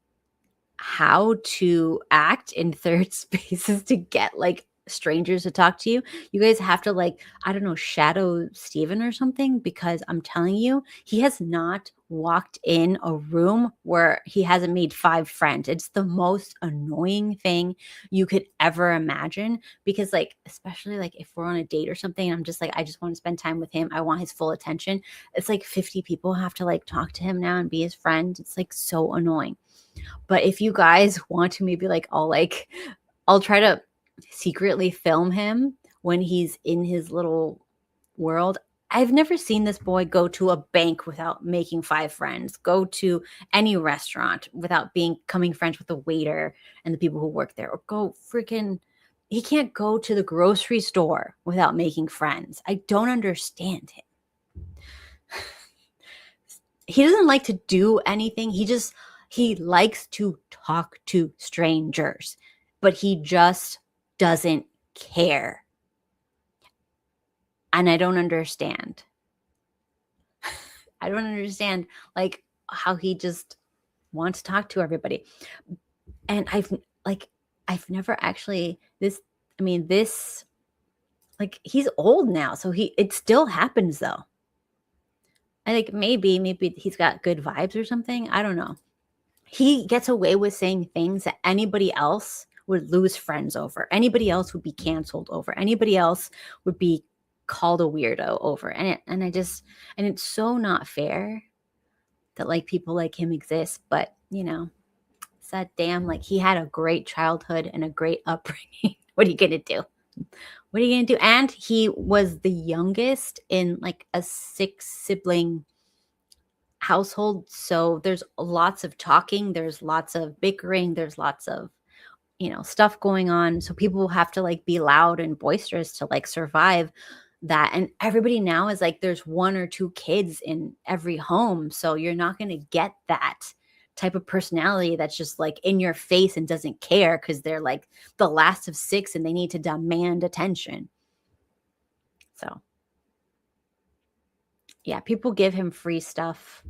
how to act in third spaces to get like strangers to talk to you, you guys have to like, I don't know, shadow Steven or something, because I'm telling you, he has not walked in a room where he hasn't made 5 friends. It's the most annoying thing you could ever imagine, because like, especially like if we're on a date or something, and I'm just like, I just want to spend time with him. I want his full attention. It's like 50 people have to like talk to him now and be his friend. It's like so annoying. But if you guys want to, maybe like I'll try to secretly film him when he's in his little world. I've never seen this boy go to a bank without making 5 friends, go to any restaurant without becoming friends with the waiter and the people who work there, or he can't go to the grocery store without making friends. I don't understand him. He doesn't like to do anything. He likes to talk to strangers, but he just doesn't care. And I don't understand. I don't understand like how he just wants to talk to everybody. And I've never actually this like he's old now, so it still happens though. I think maybe he's got good vibes or something. I don't know. He gets away with saying things that anybody else would lose friends over. Anybody else would be canceled over. Anybody else would be called a weirdo over. And it's so not fair that like people like him exist. But it's that damn, like he had a great childhood and a great upbringing. What are you gonna do? What are you going to do? And he was the youngest in like a 6-sibling household. So there's lots of talking, there's lots of bickering, there's lots of, stuff going on. So people have to like be loud and boisterous to like survive that. And everybody now is like, there's 1 or 2 kids in every home. So you're not going to get that type of personality that's just like in your face and doesn't care because they're like the last of 6 and they need to demand attention. So yeah, people give him free stuff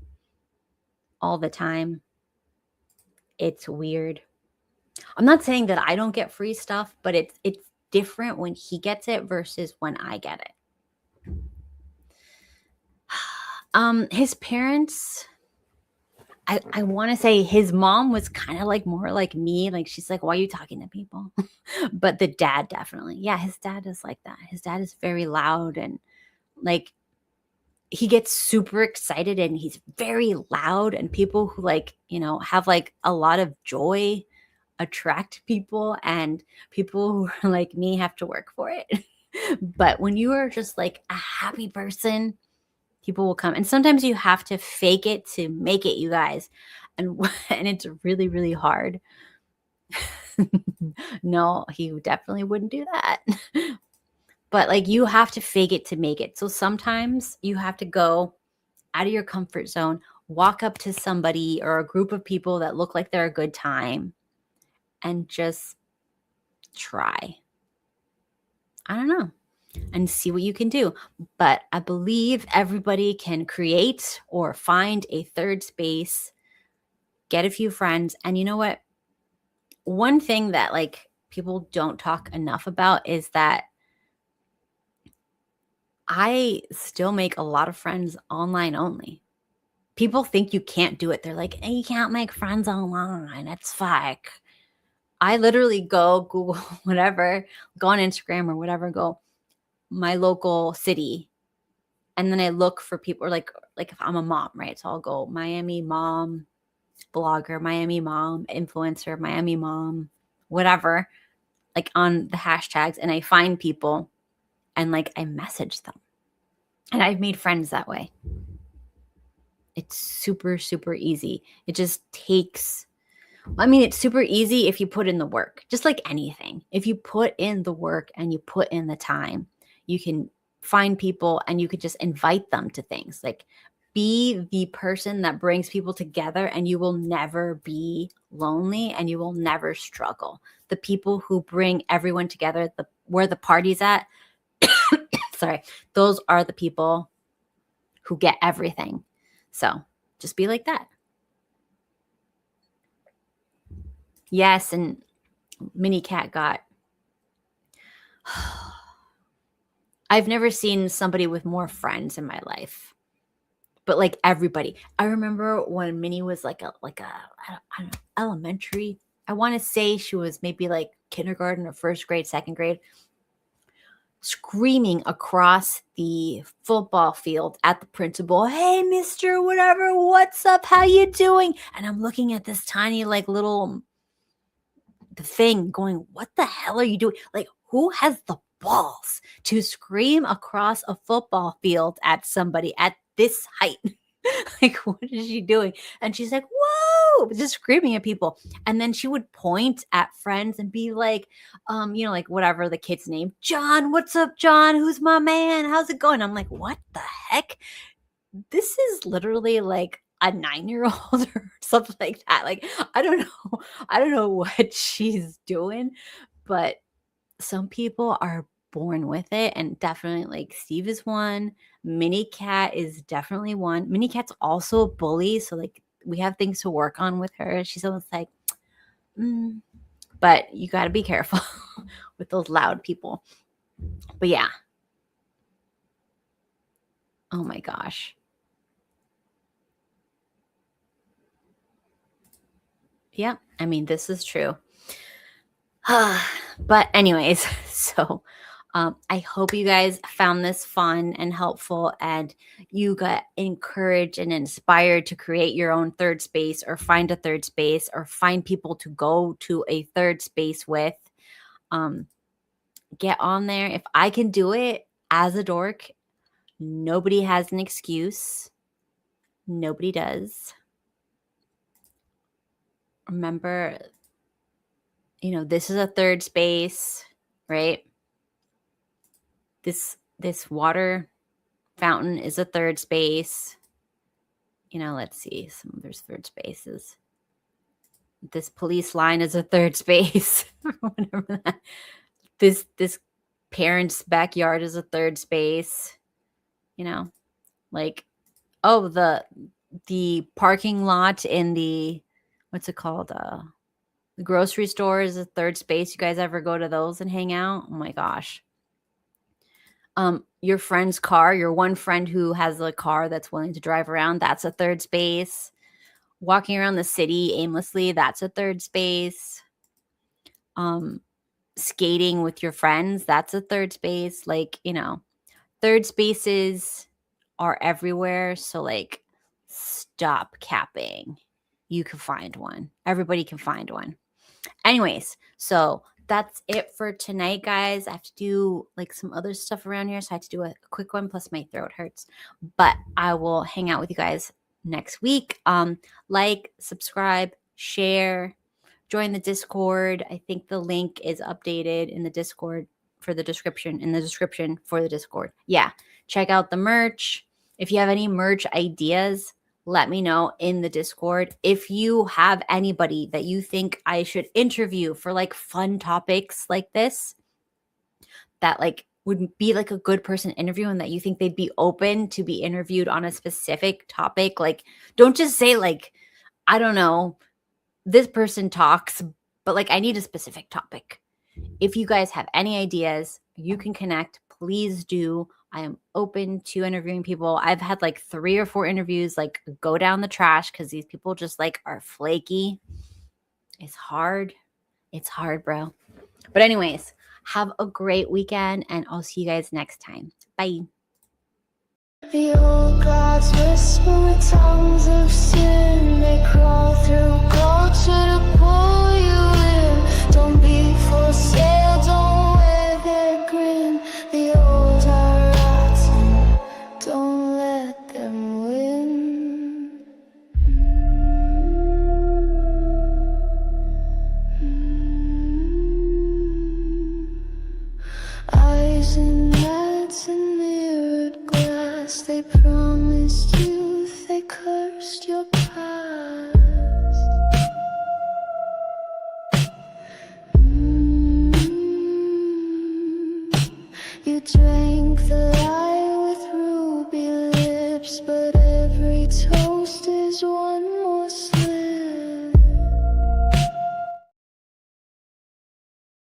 all the time. It's weird. I'm not saying that I don't get free stuff, but it's different when he gets it versus when I get it. His parents, I want to say his mom was kind of like more like me. Like she's like, why are you talking to people? But the dad definitely. Yeah, his dad is like that. His dad is very loud and like he gets super excited and he's very loud, and people who like, have like a lot of joy attract people, and people who are like me have to work for it. But when you are just like a happy person, people will come. And sometimes you have to fake it to make it, you guys. And it's really, really hard. No, he definitely wouldn't do that. But like you have to fake it to make it. So sometimes you have to go out of your comfort zone, walk up to somebody or a group of people that look like they're a good time and just try. I don't know. And see what you can do. But I believe everybody can create or find a third space, get a few friends. And you know what? One thing that like people don't talk enough about is that I still make a lot of friends online only. People think you can't do it. They're like, hey, you can't make friends online. It's fake. I literally go Google whatever, go on Instagram or whatever, go my local city. And then I look for people, or like if I'm a mom, right? So I'll go Miami mom, blogger, Miami mom, influencer, Miami mom, whatever, like on the hashtags. And I find people and like I message them. And I've made friends that way. It's super, super easy. It just takes, it's super easy if you put in the work, just like anything. If you put in the work and you put in the time, you can find people and you could just invite them to things. Like be the person that brings people together, and you will never be lonely and you will never struggle. The people who bring everyone together, where the party's at, sorry, those are the people who get everything. So just be like that. Yes, and Mini Cat got... I've never seen somebody with more friends in my life. But like everybody. I remember when Minnie was like a I don't know, elementary. I want to say she was maybe like kindergarten or first grade, second grade, screaming across the football field at the principal, hey, Mr. Whatever, what's up? How you doing? And I'm looking at this tiny like little thing going, what the hell are you doing? Like, who has the balls to scream across a football field at somebody at this height? Like, what is she doing? And she's like, whoa, just screaming at people. And then she would point at friends and be like, like whatever the kid's name, John, what's up, John? Who's my man? How's it going? I'm like, what the heck? This is literally like a 9-year-old or something like that. Like, I don't know what she's doing, but some people are born with it. And definitely like Steve is one. Mini Cat is definitely one. Mini Cat's also a bully. So like we have things to work on with her. She's almost like, but you got to be careful with those loud people. But yeah. Oh my gosh. Yeah. I mean, this is true. But anyways, so I hope you guys found this fun and helpful, and you got encouraged and inspired to create your own third space, or find a third space, or find people to go to a third space with. get on there. If I can do it as a dork, nobody has an excuse. Nobody does. Remember, this is a third space, right? This water fountain is a third space. Let's see. There's third spaces. This police line is a third space. Whatever that. This parent's backyard is a third space. Like, oh, the parking lot in the, what's it called? The grocery store is a third space. You guys ever go to those and hang out? Oh my gosh. Your friend's car, your one friend who has a car that's willing to drive around, that's a third space. Walking around the city aimlessly, that's a third space. Skating with your friends, that's a third space. Like, third spaces are everywhere. So, like, stop capping. You can find one. Everybody can find one. Anyways, so that's it for tonight, guys. I have to do like some other stuff around here, so I have to do a quick one, plus my throat hurts. But I will hang out with you guys next week. Like, subscribe, share, join the Discord. I think the link is updated in the Discord for the description, for the Discord. Yeah, check out the merch. If you have any merch ideas, let me know in the Discord. If you have anybody that you think I should interview for like fun topics like this, that like would be like a good person to interview and that you think they'd be open to be interviewed on a specific topic, like don't just say like, I don't know, this person talks, but like I need a specific topic. If you guys have any ideas, you can connect. Please do. I am open to interviewing people. I've had like 3 or 4 interviews like go down the trash because these people just like are flaky. It's hard. It's hard, bro. But anyways, have a great weekend and I'll see you guys next time. Bye. The old gods whisper with tongues of sin. They crawl through culture to pull you in. Don't be for sale, don't wear their grin. The old are rotten, don't let them win. Eyes and hats and mirrored glass. They promised youth, they cursed your past. You drank the light with ruby lips, but every toe